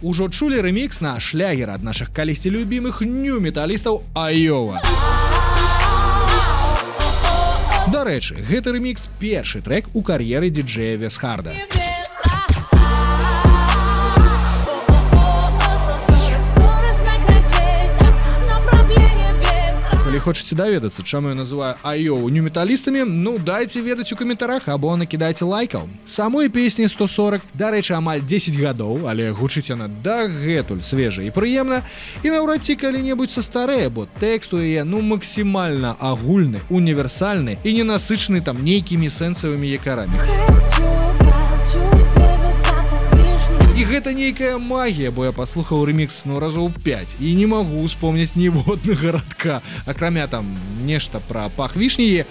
Ужо чулі ремікс на шлягер ад нашых калісьці любімых нью-металістаў Айова. Дарэчы, гэты ремікс першы трек у кар'еры діджэя Весхарда. Калі хочаце даведацца, чаму я называю Айову нью-металістамі, ну дайце ведаць у каментарах або накідайце лайкаў. Самой песні 140, дарэчы, амаль 10 гадоў, але гучыць яна дагэтуль свежа і прыемна, і наўрад ці калі-небудзь састарэе, бо тэкст у яе максімальна агульны, універсальны і ненасычаны там нейкімі сэнсавымі якарамі. І гэта нейкая магія, бо я паслухаў ремікс разоў 5 і не магу успомніць ніводнага радка, акрамя там нешта пра пах вішні і